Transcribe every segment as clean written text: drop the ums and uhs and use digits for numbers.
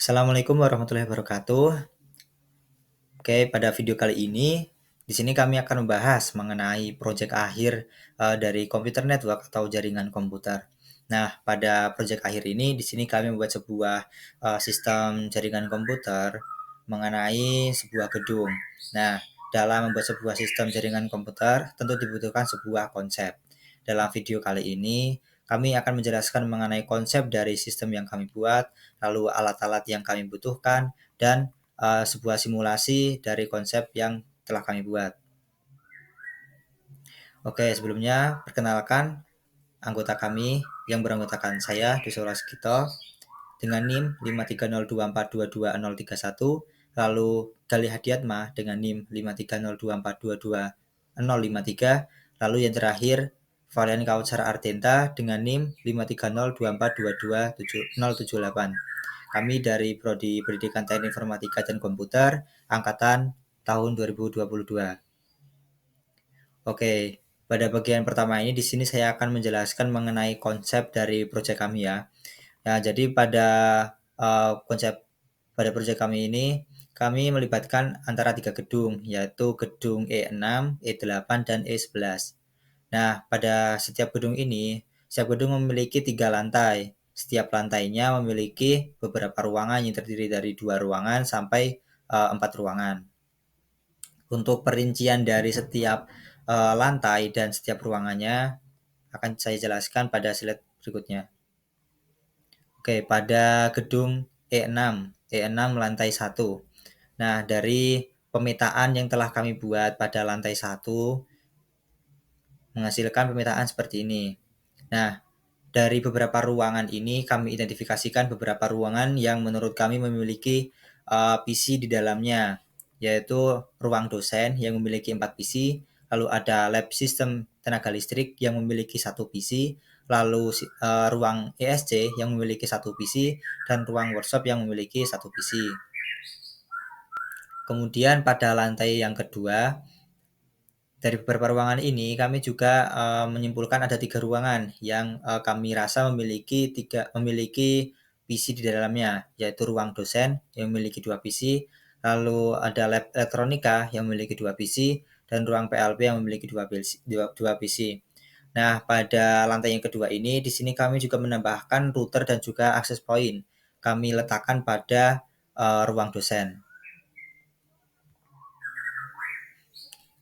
Assalamualaikum warahmatullahi wabarakatuh. Oke, pada video kali ini, di sini kami akan membahas mengenai proyek akhir dari komputer network atau jaringan komputer. Nah, pada proyek akhir ini, di sini kami membuat sebuah sistem jaringan komputer mengenai sebuah gedung. Nah, dalam membuat sebuah sistem jaringan komputer, tentu dibutuhkan sebuah konsep. Dalam video kali ini, kami akan menjelaskan mengenai konsep dari sistem yang kami buat, lalu alat-alat yang kami butuhkan, dan sebuah simulasi dari konsep yang telah kami buat. Oke, sebelumnya perkenalkan anggota kami yang beranggotakan saya, Dusola Sigito, dengan NIM 53024220031, lalu Gali Hadiatma dengan NIM 53024220053, lalu yang terakhir Valen Kautsar Ardenta dengan NIM 53024227078. Kami dari Prodi Pendidikan Teknik Informatika dan Komputer angkatan tahun 2022. Oke, pada bagian pertama ini di sini saya akan menjelaskan mengenai konsep dari proyek kami ya. Nah, jadi pada konsep pada proyek kami ini kami melibatkan antara 3 gedung, yaitu gedung E6, E8, dan E11. Nah, pada setiap gedung ini, setiap gedung memiliki 3 lantai. Setiap lantainya memiliki beberapa ruangan yang terdiri dari 2 ruangan sampai 4 ruangan. Untuk perincian dari setiap lantai dan setiap ruangannya akan saya jelaskan pada slide berikutnya. Oke, pada gedung E6 lantai 1. Nah, dari pemetaan yang telah kami buat pada lantai 1 menghasilkan pemetaan seperti ini. Nah, dari beberapa ruangan ini kami identifikasikan beberapa ruangan yang menurut kami memiliki PC di dalamnya, yaitu ruang dosen yang memiliki 4 PC, lalu ada lab sistem tenaga listrik yang memiliki 1 PC, lalu ruang ESC yang memiliki 1 PC, dan ruang workshop yang memiliki 1 PC. Kemudian pada lantai yang kedua, dari beberapa ruangan ini kami juga menyimpulkan ada 3 ruangan yang kami rasa memiliki PC di dalamnya, yaitu ruang dosen yang memiliki 2 PC, lalu ada lab elektronika yang memiliki 2 PC, dan ruang PLB yang memiliki 2 PC. Nah, pada lantai yang kedua ini, di sini kami juga menambahkan router dan juga access point. Kami letakkan pada ruang dosen.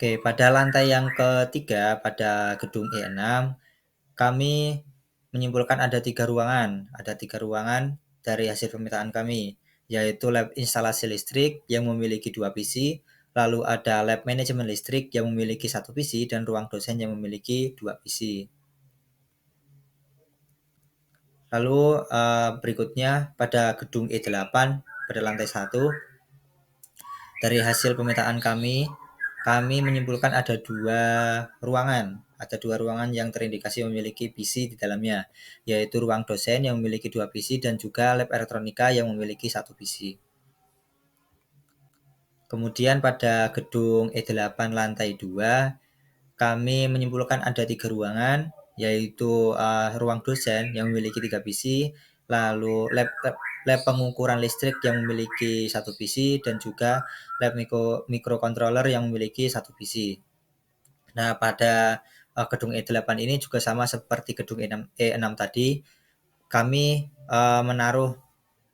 Oke, pada lantai yang ketiga pada gedung E6, kami menyimpulkan ada 3 ruangan. Ada 3 ruangan dari hasil pemetaan kami, yaitu lab instalasi listrik yang memiliki 2 PC, lalu ada lab manajemen listrik yang memiliki 1 PC, dan ruang dosen yang memiliki 2 PC. Lalu berikutnya pada gedung E8 pada lantai 1, dari hasil pemetaan kami menyimpulkan ada 2 ruangan. Ada 2 ruangan yang terindikasi memiliki PC di dalamnya, yaitu ruang dosen yang memiliki 2 PC dan juga lab elektronika yang memiliki 1 PC. Kemudian pada gedung E8 lantai 2, kami menyimpulkan ada 3 ruangan, yaitu ruang dosen yang memiliki 3 PC, lalu lab pengukuran listrik yang memiliki 1 PC, dan juga lab microcontroller yang memiliki 1 PC. Nah, pada gedung E8 ini juga sama seperti gedung E6 tadi, kami menaruh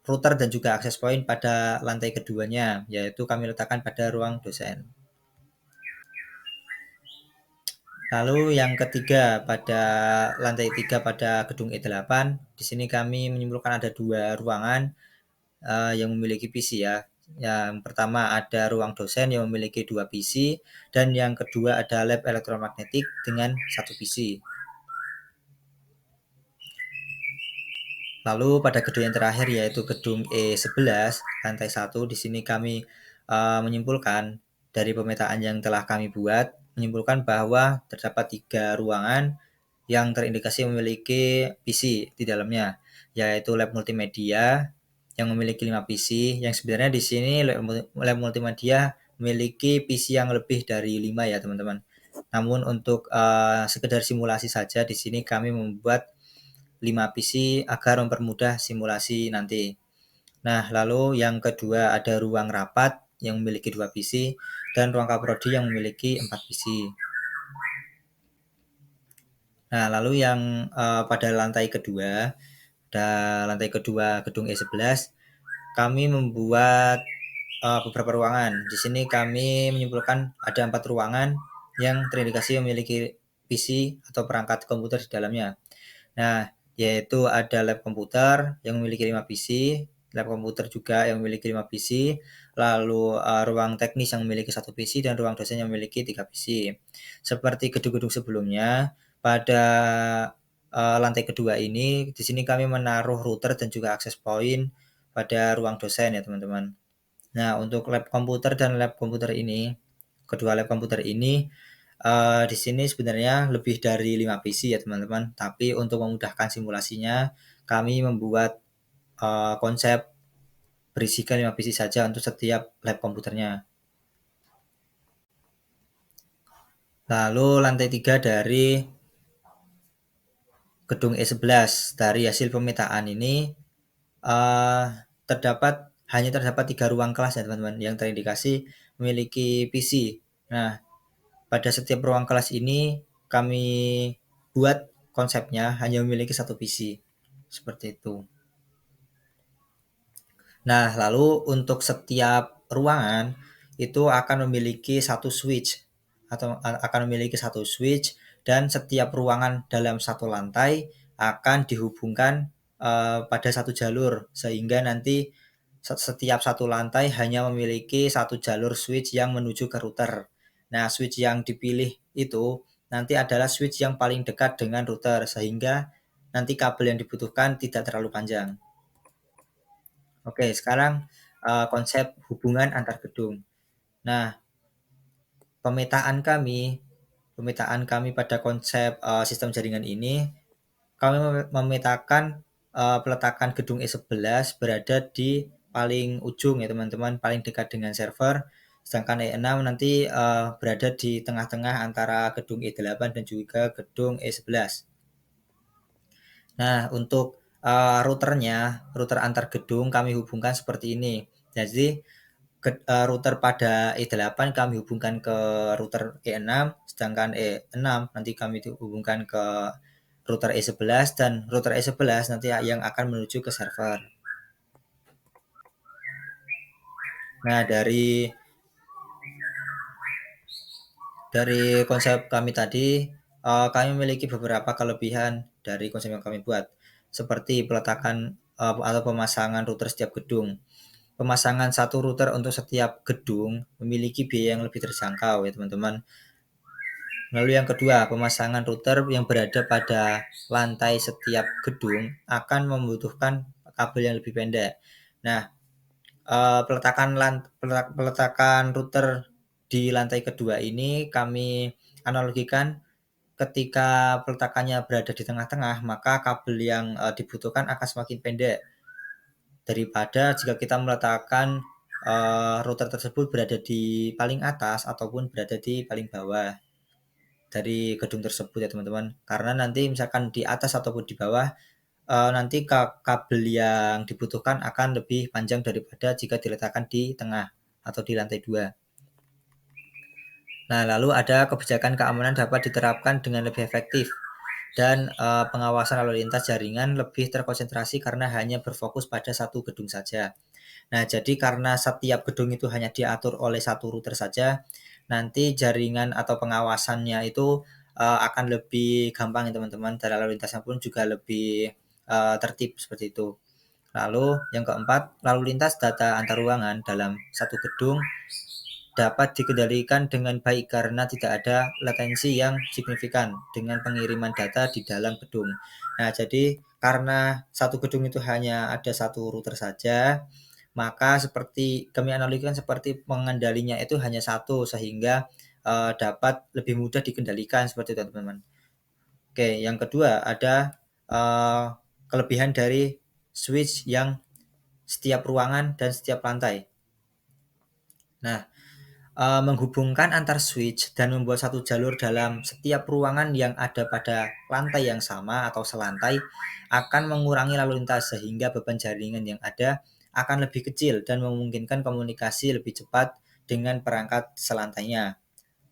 router dan juga access point pada lantai keduanya, yaitu kami letakkan pada ruang dosen. Lalu yang ketiga pada lantai 3 pada gedung E8, di sini kami menyimpulkan ada 2 ruangan yang memiliki PC ya. Yang pertama ada ruang dosen yang memiliki 2 PC, dan yang kedua ada lab elektromagnetik dengan 1 PC. Lalu pada gedung yang terakhir yaitu gedung E11 lantai 1, di sini kami menyimpulkan dari pemetaan yang telah kami buat, menyimpulkan bahwa terdapat 3 ruangan yang terindikasi memiliki PC di dalamnya, yaitu lab multimedia yang memiliki 5 PC, yang sebenarnya di sini lab multimedia memiliki PC yang lebih dari 5 ya teman-teman. Namun untuk sekedar simulasi saja di sini kami membuat 5 PC agar mempermudah simulasi nanti. Nah, lalu yang kedua ada ruang rapat yang memiliki 2 PC dan ruang kaprodi yang memiliki 4 PC. Nah, lalu yang pada lantai kedua gedung E11 kami membuat beberapa ruangan. Di sini kami menyimpulkan ada 4 ruangan yang terindikasi memiliki PC atau perangkat komputer di dalamnya. Nah, yaitu ada lab komputer yang memiliki 5 PC, lab komputer juga yang memiliki 5 PC, lalu ruang teknis yang memiliki 1 PC dan ruang dosen yang memiliki 3 PC. Seperti gedung-gedung sebelumnya, pada lantai kedua ini, di sini kami menaruh router dan juga access point pada ruang dosen ya teman-teman. Nah, untuk lab komputer dan lab komputer ini, kedua lab komputer ini di sini sebenarnya lebih dari 5 PC ya teman-teman, tapi untuk memudahkan simulasinya, kami membuat konsep berisikan 5 PC saja untuk setiap lab komputernya. Lalu lantai 3 dari gedung E11, dari hasil pemetaan ini hanya terdapat 3 ruang kelas ya teman-teman yang terindikasi memiliki PC. Nah, pada setiap ruang kelas ini kami buat konsepnya hanya memiliki 1 PC. Seperti itu. Nah, lalu untuk setiap ruangan itu akan memiliki 1 switch atau akan memiliki 1 switch dan setiap ruangan dalam satu lantai akan dihubungkan pada 1 jalur sehingga nanti setiap satu lantai hanya memiliki 1 jalur switch yang menuju ke router. Nah, switch yang dipilih itu nanti adalah switch yang paling dekat dengan router sehingga nanti kabel yang dibutuhkan tidak terlalu panjang. Oke, sekarang konsep hubungan antar gedung. Nah, pemetaan kami pada konsep sistem jaringan ini, kami memetakan peletakan gedung E11 berada di paling ujung ya teman-teman, paling dekat dengan server, sedangkan E6 nanti berada di tengah-tengah antara gedung E8 dan juga gedung E11. Nah, untuk router antar gedung kami hubungkan seperti ini. Jadi router pada E8 kami hubungkan ke router E6, sedangkan E6 nanti kami hubungkan ke router E11 dan router E11 nanti yang akan menuju ke server. Nah, dari konsep kami tadi, kami memiliki beberapa kelebihan dari konsep yang kami buat, seperti peletakan atau pemasangan router setiap gedung. Pemasangan 1 router untuk setiap gedung memiliki biaya yang lebih terjangkau ya teman-teman. Lalu yang kedua, pemasangan router yang berada pada lantai setiap gedung akan membutuhkan kabel yang lebih pendek. Nah, peletakan router di lantai kedua ini kami analogikan ketika peletakannya berada di tengah-tengah, maka kabel yang dibutuhkan akan semakin pendek daripada jika kita meletakkan router tersebut berada di paling atas ataupun berada di paling bawah dari gedung tersebut ya teman-teman. Karena nanti misalkan di atas ataupun di bawah nanti kabel yang dibutuhkan akan lebih panjang daripada jika diletakkan di tengah atau di lantai 2. Nah, lalu ada kebijakan keamanan dapat diterapkan dengan lebih efektif dan pengawasan lalu lintas jaringan lebih terkonsentrasi karena hanya berfokus pada satu gedung saja. Nah, jadi karena setiap gedung itu hanya diatur oleh satu router saja, nanti jaringan atau pengawasannya itu akan lebih gampang ya teman-teman, dan lalu lintasnya pun juga lebih tertib seperti itu. Lalu yang keempat, lalu lintas data antar ruangan dalam satu gedung dapat dikendalikan dengan baik karena tidak ada latensi yang signifikan dengan pengiriman data di dalam gedung. Nah, jadi karena satu gedung itu hanya ada satu router saja, maka seperti kami analogikan seperti pengendalinya itu hanya satu sehingga dapat lebih mudah dikendalikan seperti itu teman-teman. Oke, yang kedua ada kelebihan dari switch yang setiap ruangan dan setiap lantai. Nah, menghubungkan antar switch dan membuat satu jalur dalam setiap ruangan yang ada pada lantai yang sama atau selantai akan mengurangi lalu lintas sehingga beban jaringan yang ada akan lebih kecil dan memungkinkan komunikasi lebih cepat dengan perangkat selantainya.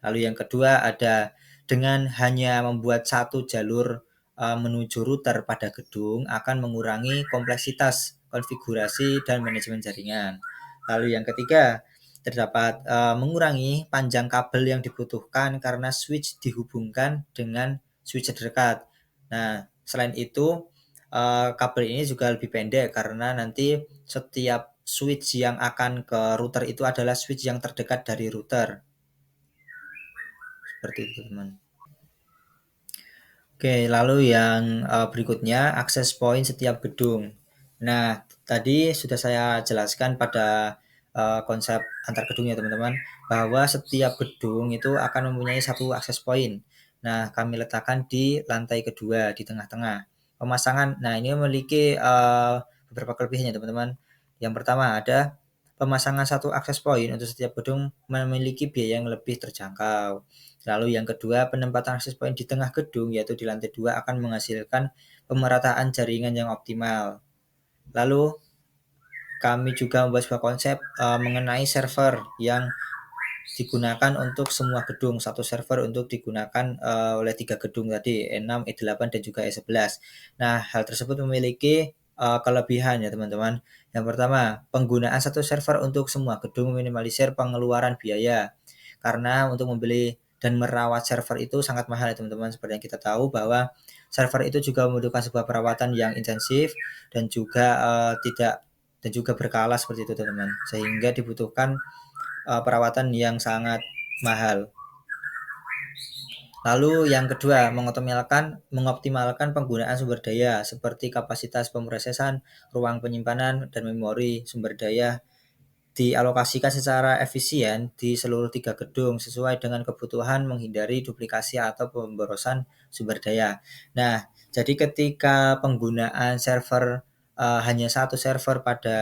Lalu yang kedua ada dengan hanya membuat satu jalur menuju router pada gedung akan mengurangi kompleksitas konfigurasi dan manajemen jaringan. Lalu yang ketiga terdapat mengurangi panjang kabel yang dibutuhkan karena switch dihubungkan dengan switch terdekat. Nah, selain itu kabel ini juga lebih pendek karena nanti setiap switch yang akan ke router itu adalah switch yang terdekat dari router. Seperti itu, teman. Oke, lalu yang berikutnya akses point setiap gedung. Nah, tadi sudah saya jelaskan pada konsep antar gedung ya teman-teman, bahwa setiap gedung itu akan mempunyai satu akses point. Nah, kami letakkan di lantai kedua di tengah-tengah. Pemasangan, nah ini memiliki beberapa kelebihannya teman-teman. Yang pertama ada pemasangan satu akses point untuk setiap gedung memiliki biaya yang lebih terjangkau. Lalu yang kedua, penempatan akses point di tengah gedung yaitu di lantai 2 akan menghasilkan pemerataan jaringan yang optimal. Lalu kami juga membuat sebuah konsep mengenai server yang digunakan untuk semua gedung, satu server untuk digunakan oleh 3 gedung tadi, E6, E8 dan juga E11. Nah, hal tersebut memiliki kelebihan ya teman-teman. Yang pertama, penggunaan satu server untuk semua gedung meminimalisir pengeluaran biaya. Karena untuk membeli dan merawat server itu sangat mahal ya teman-teman. Seperti yang kita tahu bahwa server itu juga membutuhkan sebuah perawatan yang intensif dan juga tidak dan juga berkala seperti itu teman-teman. Sehingga dibutuhkan perawatan yang sangat mahal. Lalu yang kedua, mengoptimalkan penggunaan sumber daya seperti kapasitas pemrosesan, ruang penyimpanan, dan memori sumber daya dialokasikan secara efisien di seluruh 3 gedung sesuai dengan kebutuhan menghindari duplikasi atau pemborosan sumber daya. Nah, jadi ketika penggunaan server hanya satu server pada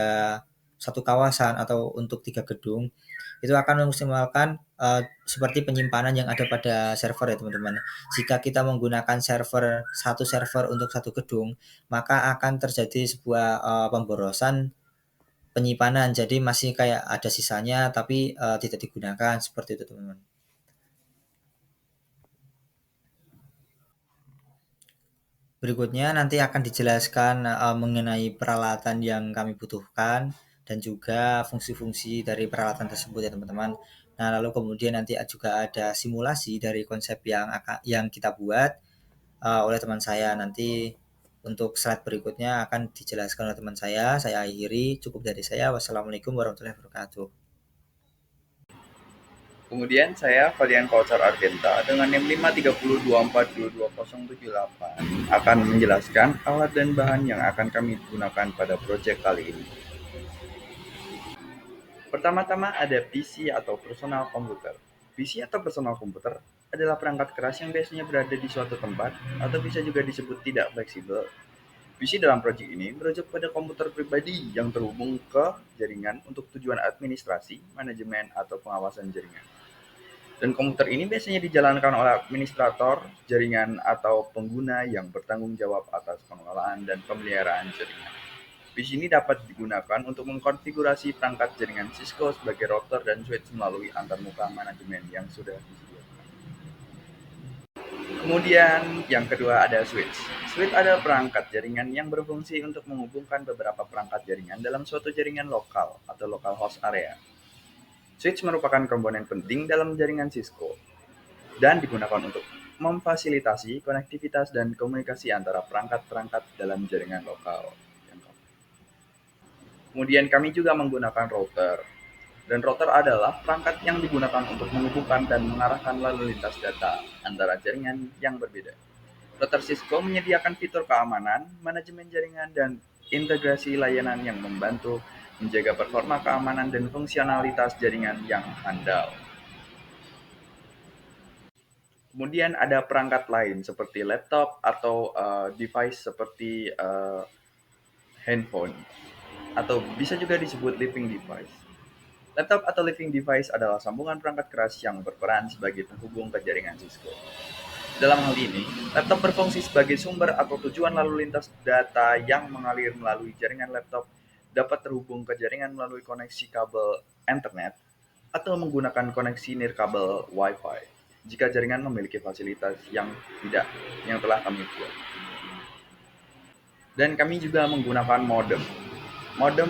satu kawasan atau untuk 3 gedung, itu akan memaksimalkan seperti penyimpanan yang ada pada server ya teman-teman. Jika kita menggunakan satu server untuk satu gedung, maka akan terjadi sebuah pemborosan penyimpanan. Jadi masih kayak ada sisanya tapi tidak digunakan seperti itu teman-teman. Berikutnya nanti akan dijelaskan mengenai peralatan yang kami butuhkan dan juga fungsi-fungsi dari peralatan tersebut ya teman-teman. Nah, lalu kemudian nanti juga ada simulasi dari konsep yang kita buat oleh teman saya. Nanti untuk slide berikutnya akan dijelaskan oleh teman saya. Saya akhiri, cukup dari saya. Wassalamualaikum warahmatullahi wabarakatuh. Kemudian saya Valian Kautsar Argenta dengan NIM 530242278 akan menjelaskan alat dan bahan yang akan kami gunakan pada proyek kali ini. Pertama-tama ada PC atau personal komputer. PC atau personal komputer adalah perangkat keras yang biasanya berada di suatu tempat atau bisa juga disebut tidak fleksibel. PC dalam proyek ini merujuk pada komputer pribadi yang terhubung ke jaringan untuk tujuan administrasi, manajemen, atau pengawasan jaringan. Dan komputer ini biasanya dijalankan oleh administrator jaringan atau pengguna yang bertanggung jawab atas pengelolaan dan pemeliharaan jaringan. PC ini dapat digunakan untuk mengkonfigurasi perangkat jaringan Cisco sebagai router dan switch melalui antarmuka manajemen yang sudah disediakan. Kemudian yang kedua ada switch. Switch adalah perangkat jaringan yang berfungsi untuk menghubungkan beberapa perangkat jaringan dalam suatu jaringan lokal atau local host area. Switch merupakan komponen penting dalam jaringan Cisco dan digunakan untuk memfasilitasi konektivitas dan komunikasi antara perangkat-perangkat dalam jaringan lokal. Kemudian kami juga menggunakan router. Dan router adalah perangkat yang digunakan untuk menghubungkan dan mengarahkan lalu lintas data antara jaringan yang berbeda. Router Cisco menyediakan fitur keamanan, manajemen jaringan, dan integrasi layanan yang membantu menjaga performa keamanan dan fungsionalitas jaringan yang handal. Kemudian ada perangkat lain seperti laptop atau device seperti handphone atau bisa juga disebut living device. Laptop atau living device adalah sambungan perangkat keras yang berperan sebagai penghubung ke jaringan Cisco. Dalam hal ini, laptop berfungsi sebagai sumber atau tujuan lalu lintas data yang mengalir melalui jaringan laptop dapat terhubung ke jaringan melalui koneksi kabel Ethernet atau menggunakan koneksi nirkabel Wi-Fi jika jaringan memiliki fasilitas yang telah kami buat. Dan kami juga menggunakan modem. Modem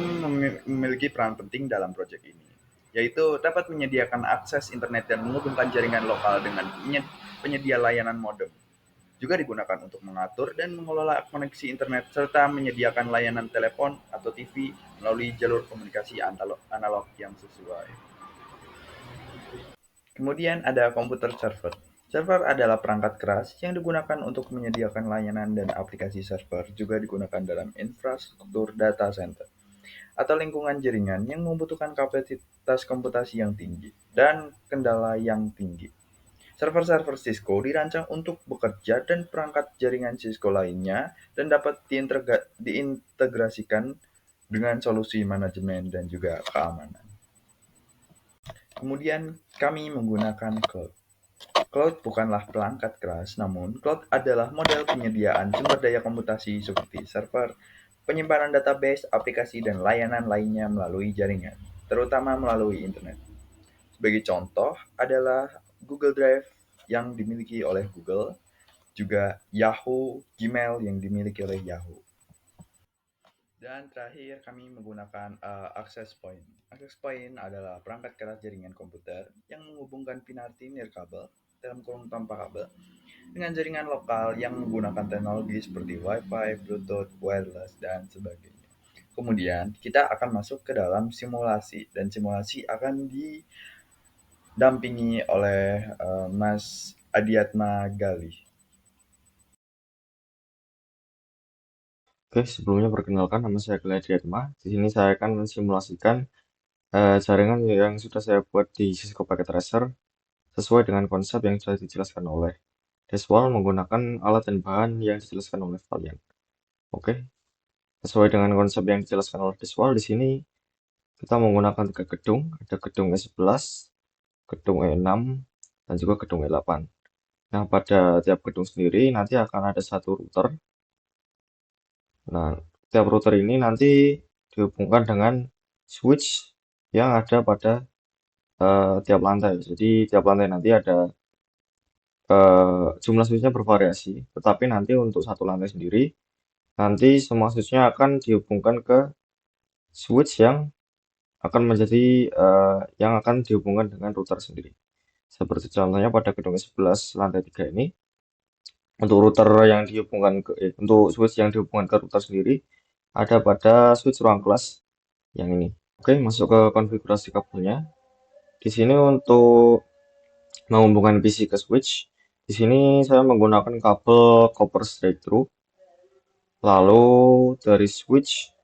memiliki peran penting dalam proyek ini, yaitu dapat menyediakan akses internet dan menghubungkan jaringan lokal dengan penyedia layanan modem. Juga digunakan untuk mengatur dan mengelola koneksi internet serta menyediakan layanan telepon atau TV melalui jalur komunikasi analog yang sesuai. Kemudian ada komputer server. Server adalah perangkat keras yang digunakan untuk menyediakan layanan dan aplikasi server juga digunakan dalam infrastruktur data center atau lingkungan jaringan yang membutuhkan kapasitas komputasi yang tinggi dan kendala yang tinggi. Server-server Cisco dirancang untuk bekerja dan perangkat jaringan Cisco lainnya dan dapat diintegrasikan dengan solusi manajemen dan juga keamanan. Kemudian kami menggunakan cloud. Cloud bukanlah perangkat keras, namun cloud adalah model penyediaan sumber daya komputasi seperti server, penyimpanan database, aplikasi, dan layanan lainnya melalui jaringan, terutama melalui internet. Sebagai contoh adalah Google Drive yang dimiliki oleh Google, juga Yahoo, Gmail yang dimiliki oleh Yahoo. Dan terakhir kami menggunakan access point. Access point adalah perangkat keras jaringan komputer yang menghubungkan pinarti nirkabel dalam kurung tanpa kabel dengan jaringan lokal yang menggunakan teknologi seperti Wi-Fi, Bluetooth, wireless, dan sebagainya. Kemudian kita akan masuk ke dalam simulasi dan simulasi akan didampingi oleh Mas Adiatma Galih. Oke, sebelumnya perkenalkan nama saya Glenn Diatma. Di sini saya akan mensimulasikan jaringan yang sudah saya buat di Cisco Packet Tracer sesuai dengan konsep yang sudah dijelaskan oleh Deswal menggunakan alat dan bahan yang dijelaskan oleh Valiant. Oke, sesuai dengan konsep yang dijelaskan oleh Deswal di sini kita menggunakan 3 gedung, ada gedung E11, gedung E6, dan juga gedung E8. Nah, pada tiap gedung sendiri nanti akan ada satu router. Nah, tiap router ini nanti dihubungkan dengan switch yang ada pada tiap lantai. Jadi tiap lantai nanti ada jumlah switchnya bervariasi, tetapi nanti untuk satu lantai sendiri nanti semua switchnya akan dihubungkan ke switch yang akan menjadi yang akan dihubungkan dengan router sendiri. Seperti contohnya pada gedung 11 lantai 3 ini, untuk router yang dihubungkan untuk switch yang dihubungkan ke router sendiri ada pada switch ruang kelas yang ini. Oke, masuk ke konfigurasi kabelnya. Di sini untuk menghubungkan PC ke switch, di sini saya menggunakan kabel copper straight through. Lalu dari switch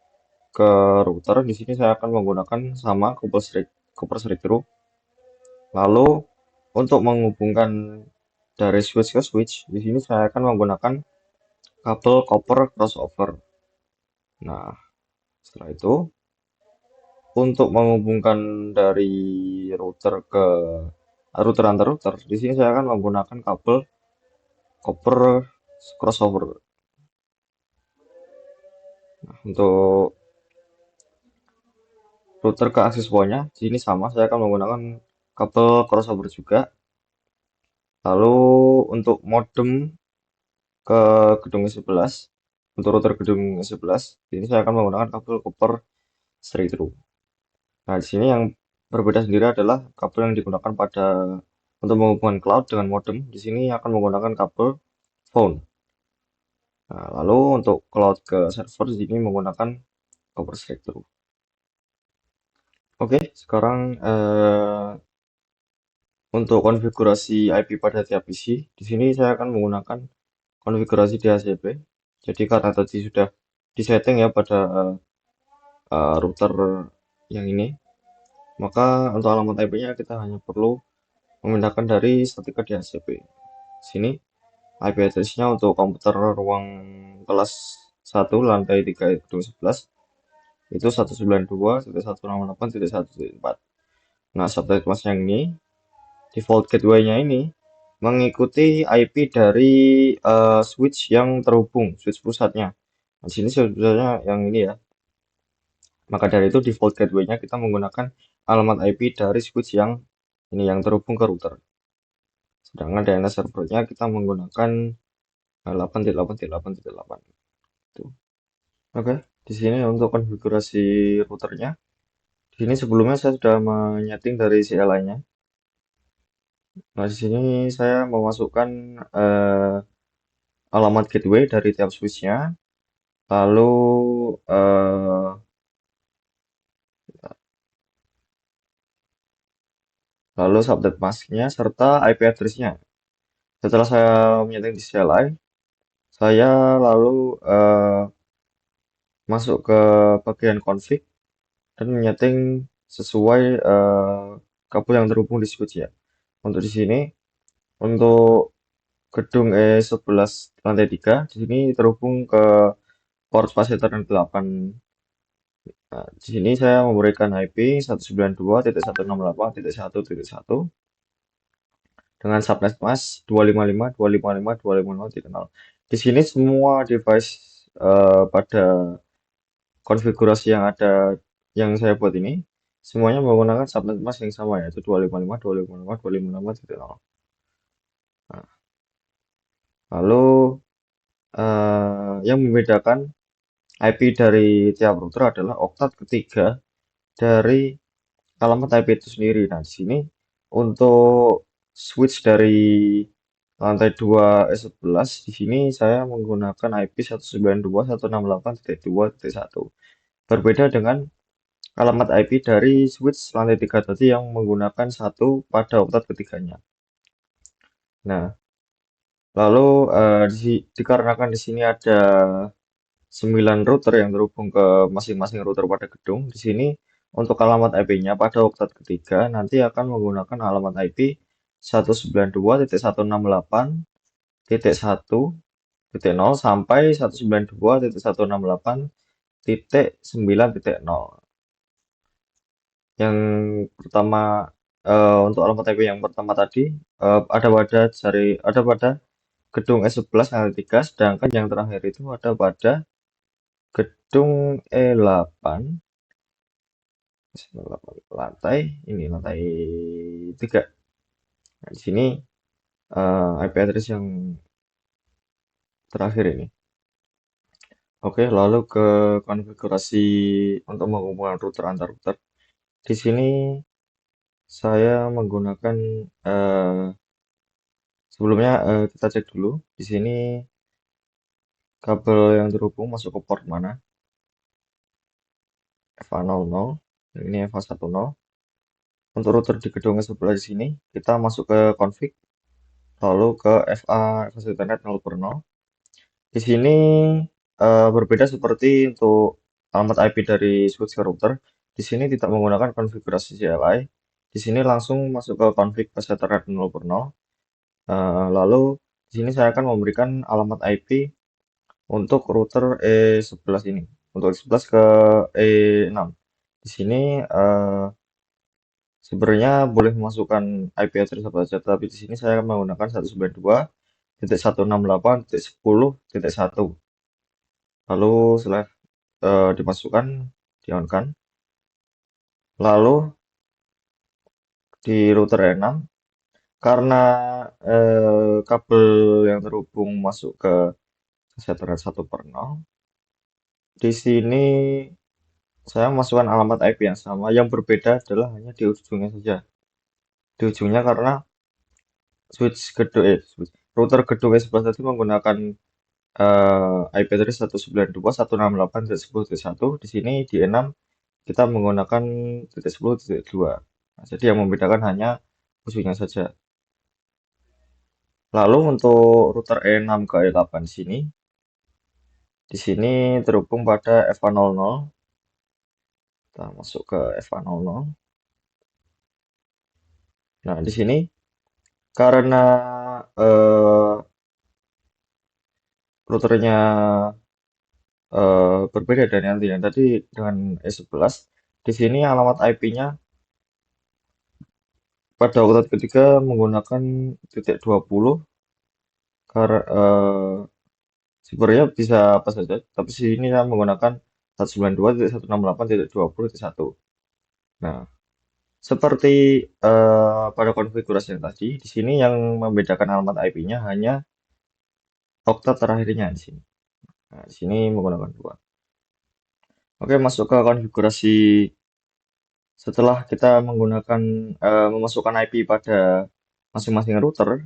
ke router, di sini saya akan menggunakan sama copper straight through. Lalu untuk menghubungkan dari switch ke switch, di sini saya akan menggunakan kabel copper crossover. Nah, setelah itu untuk menghubungkan dari router ke router antar router, di sini saya akan menggunakan kabel copper crossover. Nah, untuk router ke access point-nya, di sini sama, saya akan menggunakan kabel crossover juga. Lalu untuk modem ke gedung 11, untuk router gedung 11, ini saya akan menggunakan kabel copper straight through. Nah, di sini yang berbeda sendiri adalah kabel yang digunakan pada untuk menghubungkan cloud dengan modem. Di sini akan menggunakan kabel phone. Nah, lalu untuk cloud ke server di sini menggunakan copper straight through. Oke, sekarang untuk konfigurasi IP pada tiap PC, di sini saya akan menggunakan konfigurasi DHCP. Jadi karena tadi sudah disetting ya pada router yang ini, maka untuk alamat IP-nya kita hanya perlu memindahkan dari static ke DHCP. Sini IP address-nya untuk komputer ruang kelas 1 lantai 3 gedung 11 itu 192.168.1.4. Nah, subnet mask yang ini default gateway-nya ini mengikuti IP dari switch yang terhubung, switch pusatnya. Nah, sini switch pusatnya yang ini ya. Maka dari itu default gateway-nya kita menggunakan alamat IP dari switch yang ini yang terhubung ke router. Sedangkan DNS servernya kita menggunakan 8.8.8.8. Tuh. Oke, di sini untuk konfigurasi routernya. Di sini sebelumnya saya sudah menyeting dari CLI-nya. Nah, di sini saya memasukkan alamat gateway dari tiap switch-nya, lalu subnet mask-nya serta IP address-nya. Setelah saya menyeting di CLI, saya lalu masuk ke bagian config dan menyeting sesuai kabel yang terhubung di switch ya. Untuk di sini, untuk gedung E11 lantai 3, di sini terhubung ke port fase Ethernet 8. Nah, di sini saya memberikan IP 192.168.1.1 dengan subnet mask 255.255.255.0. Di sini semua device pada konfigurasi yang ada yang saya buat ini semuanya menggunakan subnet mask yang sama yaitu 255.255.255.0. Nah, lalu yang membedakan IP dari tiap router adalah oktat ketiga dari alamat IP itu sendiri. Nah, di sini untuk switch dari lantai 2 S11 di sini saya menggunakan IP 192.168.2.1. Berbeda dengan alamat IP dari switch lantai 3 tadi yang menggunakan satu pada oktat ketiganya. Nah, lalu dikarenakan di sini ada 9 router yang terhubung ke masing-masing router pada gedung. Di sini untuk alamat IP-nya pada oktat ketiga nanti akan menggunakan alamat IP 192.168.1.0 sampai 192.168.9.0. Yang pertama untuk alamat IP yang pertama tadi ada pada gedung S11 lantai 3, sedangkan yang terakhir itu ada pada gedung E8 lantai 3. Nah, di sini IP address yang terakhir ini. Oke, lalu ke konfigurasi untuk menghubungkan router antar router. Di sini saya menggunakan sebelumnya kita cek dulu di sini kabel yang terhubung masuk ke port mana. FA00, ini FA10. Untuk router di gedung sebelah di sini kita masuk ke config lalu ke FA Ethernet 0/0. Di sini berbeda seperti untuk alamat IP dari switch ke router. Di sini tidak menggunakan konfigurasi CLI. Di sini langsung masuk ke config fase Ethernet 0/0. Lalu di sini saya akan memberikan alamat IP untuk router E11 ini. Untuk E11 ke E6. Di sini sebenarnya boleh memasukkan IP address apa saja, tapi di sini saya menggunakan 192.168.10.1. Lalu setelah dimasukkan, di-on-kan. Lalu di router E6, karena kabel yang terhubung masuk ke Ethernet 1/0, di sini saya memasukkan alamat IP yang sama. Yang berbeda adalah hanya di ujungnya saja. Di ujungnya karena router gedung E11 tadi menggunakan IP address 192.168.10.1. Di sini di E6 kita menggunakan .10.2. Nah, jadi yang membedakan hanya ujungnya saja. Lalu untuk router E6 ke E8 di sini terhubung pada FA00. Kita masuk ke FA00. Nah, di sini karena routernya berbeda dari yang tadi dengan E11. Di sini alamat IP-nya pada oktat ketiga menggunakan .20 karena sebenarnya bisa apa saja, tapi sini saya menggunakan 192.168.20.1. Nah, seperti pada konfigurasi yang tadi, di sini yang membedakan alamat IP-nya hanya oktat terakhirnya di sini. Nah, di sini menggunakan 2. Oke, masuk ke konfigurasi setelah kita menggunakan memasukkan IP pada masing-masing router.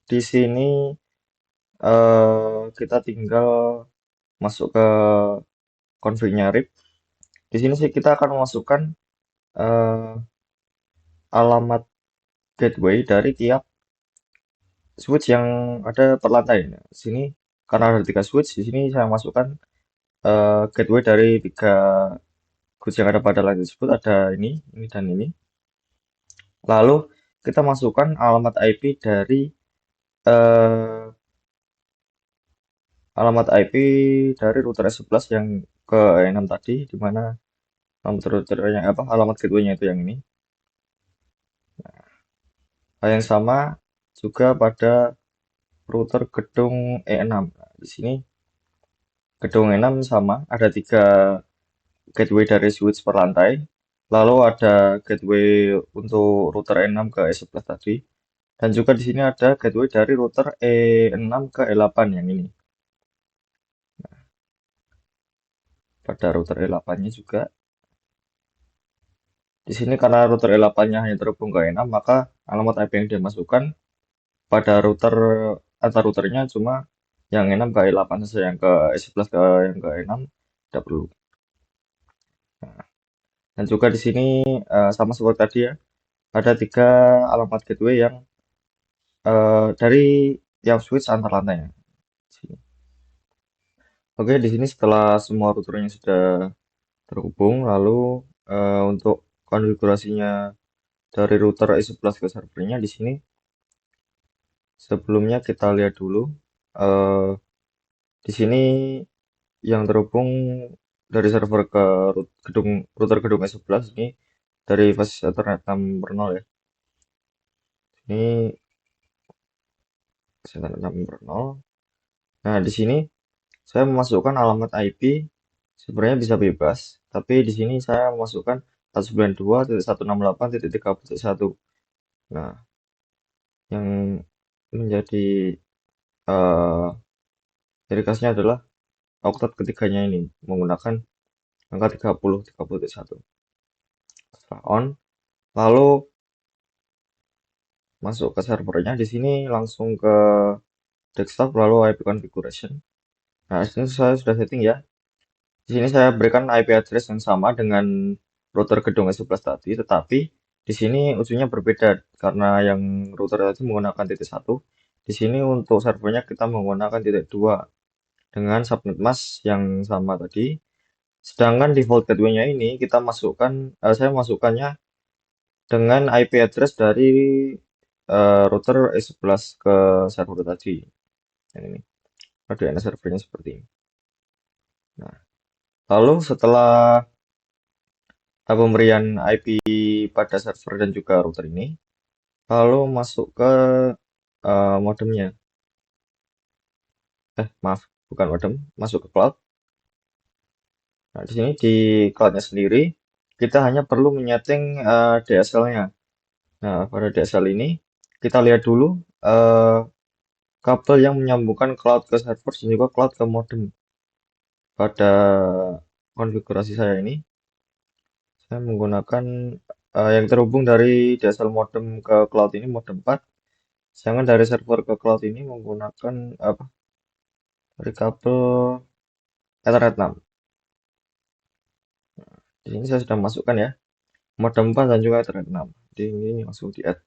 Di sini kita tinggal masuk ke config-nya RIP. Di sini sih kita akan memasukkan eh, alamat gateway dari tiap switch yang ada per lantai. Nah, di sini karena ada 3 switch, di sini saya masukkan gateway dari 3 switch yang ada pada lantai tersebut, ada ini dan ini. Lalu kita masukkan alamat IP dari eh, router S11 yang ke E6 tadi, di mana alamat gateway-nya itu yang ini. Hal yang sama juga pada router gedung E6. Nah, di sini gedung E6 sama, ada 3 gateway dari switch per lantai. Lalu ada gateway untuk router E6 ke E11 tadi. Dan juga di sini ada gateway dari router E6 ke E8 yang ini. Pada router E8-nya juga. Di sini karena router E8-nya hanya terhubung ke E6, maka alamat IP yang dia masukkan pada antar routernya cuma yang E6 ke E8 saja, yang ke E11 yang ke E6 tidak perlu. Dan juga di sini sama seperti tadi ya, ada 3 alamat gateway yang dari tiap switch antar lantainya. Sini. Oke, di sini setelah semua routernya sudah terhubung, lalu untuk konfigurasinya dari router E11 ke servernya di sini sebelumnya kita lihat dulu eh, di sini yang terhubung dari server ke router gedung E11 ini dari basis Ethernet 6.0 ya. Ini basis Ethernet 6.0. Nah, di sini saya memasukkan alamat IP sebenarnya bisa bebas, tapi di sini saya memasukkan 192.168.30.1. Nah, yang menjadi eh ciri khasnya adalah oktat ketiganya ini menggunakan angka 30.1. Setelah on, lalu masuk ke servernya, di sini langsung ke desktop lalu IP configuration. Nah, di sini saya sudah setting ya. Di sini saya berikan IP address yang sama dengan router gedung S11 tadi, tetapi di sini ujungnya berbeda karena yang router tadi menggunakan titik 1. Di sini untuk servernya kita menggunakan titik 2 dengan subnet mask yang sama tadi. Sedangkan default gateway-nya ini saya masukkannya dengan IP address dari router E11 ke server tadi. Yang ini. DNS servernya seperti ini. Nah, lalu setelah pemberian IP pada server dan juga router ini, lalu masuk ke modemnya. Maaf, bukan modem, masuk ke cloud. Nah, di sini di cloudnya sendiri, kita hanya perlu menyeting DSL-nya. Nah, pada DSL ini, kita lihat dulu kabel yang menyambungkan cloud ke server dan juga cloud ke modem. Pada konfigurasi saya ini, saya menggunakan yang terhubung dari DSL modem ke cloud ini modem 4. Sedangkan dari server ke cloud ini menggunakan dari kabel Ethernet 6. Di sini saya sudah masukkan ya modem 4 dan juga Ethernet 6. Jadi ini langsung di add.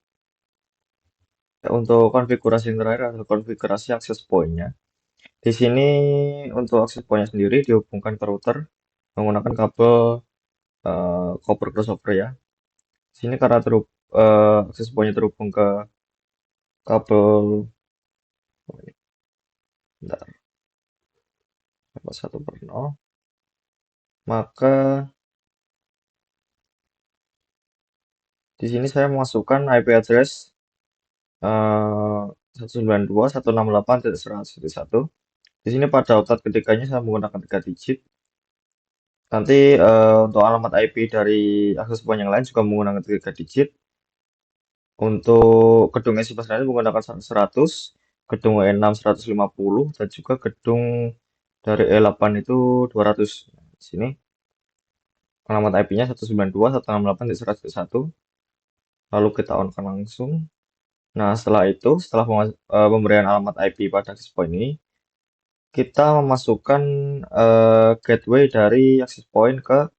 Ya, untuk konfigurasi yang terakhir adalah konfigurasi akses point-nya. Di sini untuk akses point-nya sendiri dihubungkan ke router menggunakan kabel copper crossover ya. Di sini karena akses point-nya terhubung ke kabel bentar, 1/0, maka di sini saya memasukkan IP address 192.168.100.1. Di sini pada oktat ketiganya saya menggunakan 3 digit. Nanti untuk alamat IP dari access point yang lain juga menggunakan 3 digit. Untuk gedung E11 lain menggunakan 100, gedung E6 150, dan juga gedung dari E8 itu 200. Di sini alamat IP-nya 192, 168.101. Lalu kita on-kan langsung. Nah, setelah itu, setelah pemberian alamat IP pada access point ini, kita memasukkan gateway dari access point ke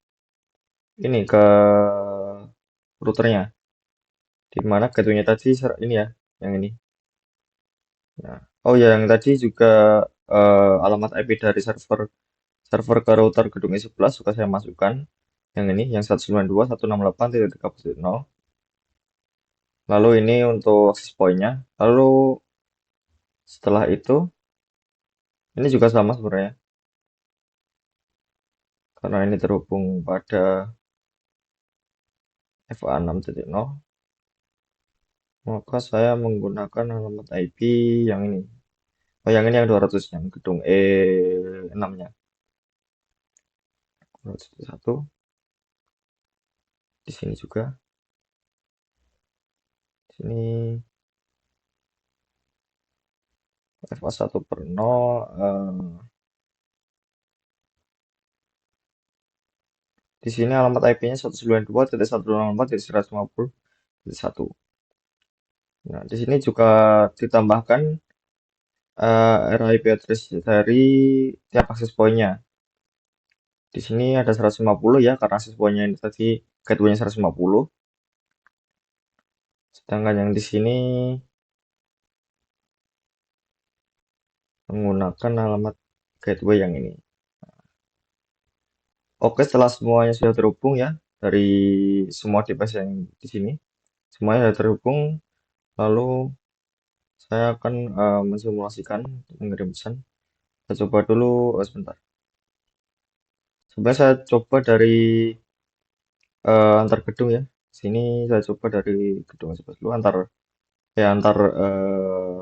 ini ke routernya. Di mana gateway-nya tadi ini ya, yang ini. Nah, oh ya, yang tadi juga alamat IP dari server ke router gedung E11 sudah saya masukkan. Yang ini, yang 192.168.3.0. Lalu ini untuk access point-nya. Lalu setelah itu, ini juga sama sebenarnya. Karena ini terhubung pada FA6.0, maka saya menggunakan alamat IP yang ini. Oh, yang ini yang 200, yang gedung E6-nya. 201. Di sini juga. Di sini FA1/0. Di sini alamat IP-nya 192.168.150.1. Nah, di sini juga ditambahkan area IP address dari tiap akses point-nya. Di sini ada 150 ya, karena akses point-nya ini tadi gateway-nya 150. Sedangkan yang di sini menggunakan alamat gateway yang ini. Oke, setelah semuanya sudah terhubung ya, dari semua device yang di sini, semuanya sudah terhubung, lalu saya akan mensimulasikan mengirim pesan. Saya coba dulu, sebentar. Sebenarnya saya coba dari antar gedung ya. Sini saya coba dari gedung sebelah dulu, antar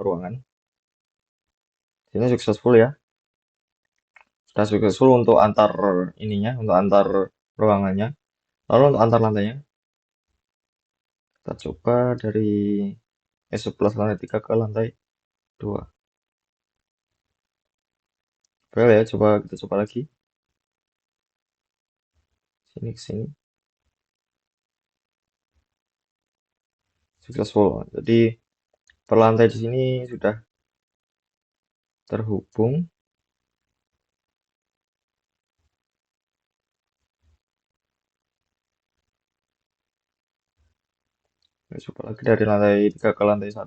ruangan. Sini successful ya. Sudah successful untuk antar ininya, untuk antar ruangannya. Lalu untuk antar lantainya, kita coba dari E11 lantai 3 ke lantai 2. Fail ya, kita coba lagi. Sini ke sini. Successful. Jadi per lantai di sini sudah terhubung. Kita coba lagi dari lantai 3 ke lantai 1.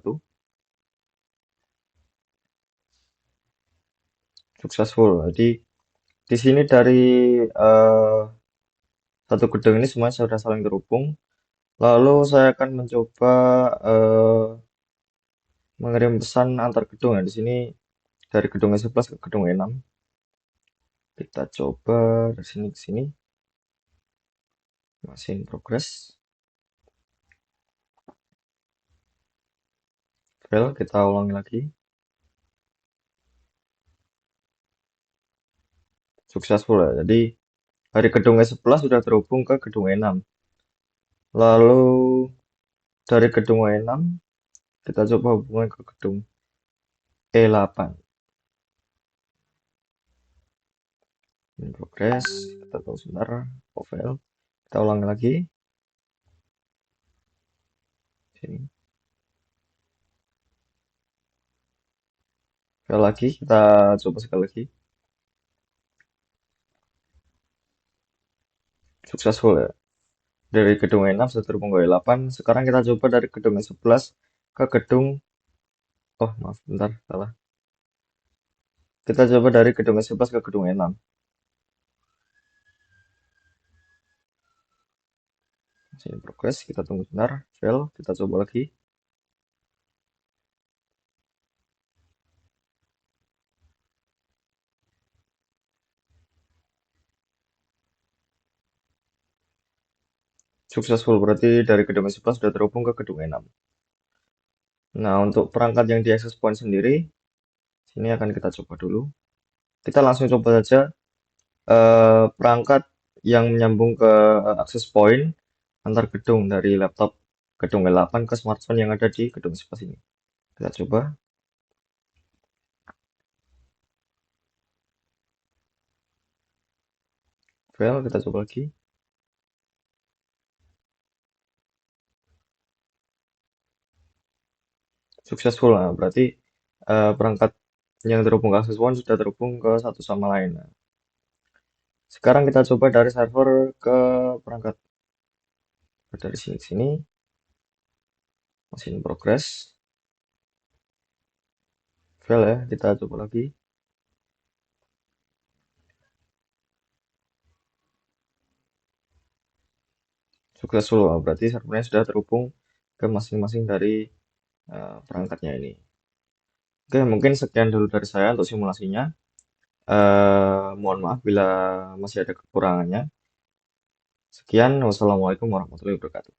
Successful. Jadi di sini dari satu gedung ini semuanya sudah saling terhubung. Lalu saya akan mencoba mengirim pesan antar gedung ya. Di sini dari gedung E11 ke gedung E6. Kita coba dari sini ke sini. Masih in progress. Fail, kita ulangi lagi. Successful ya. Jadi dari gedung E11 sudah terhubung ke gedung E6. Lalu dari gedung E6 kita coba hubungan ke gedung E8. In progress. Kita tunggu sebentar. Oh, fail. Kita ulangi lagi. Sini. Fail lagi. Kita coba sekali lagi. Successful ya. Dari gedung E6 sudah terhubung ke E8. Sekarang kita coba dari gedung E11 ke gedung... Oh, maaf. Bentar. Salah. Kita coba dari gedung E11 ke gedung E6. Masih in progress. Kita tunggu sebentar. Fail. Kita coba lagi. Successful. Berarti dari gedung E11 sudah terhubung ke gedung E6. Nah, untuk perangkat yang di access point sendiri, sini akan kita coba dulu. Kita langsung coba saja perangkat yang menyambung ke akses point antar gedung dari laptop gedung L8 ke smartphone yang ada di gedung sebelah sini. Kita coba. Fail, kita coba lagi. Successful. Nah, berarti perangkat yang terhubung ke akses point sudah terhubung ke satu sama lain. Nah, sekarang kita coba dari server ke perangkat. Dari sini ke sini. Masih in progress. Fail ya, kita coba lagi. Successful. Nah, berarti servernya sudah terhubung ke masing-masing dari perangkatnya ini. Oke, mungkin sekian dulu dari saya untuk simulasinya. Mohon maaf bila masih ada kekurangannya. Sekian, wassalamualaikum warahmatullahi wabarakatuh.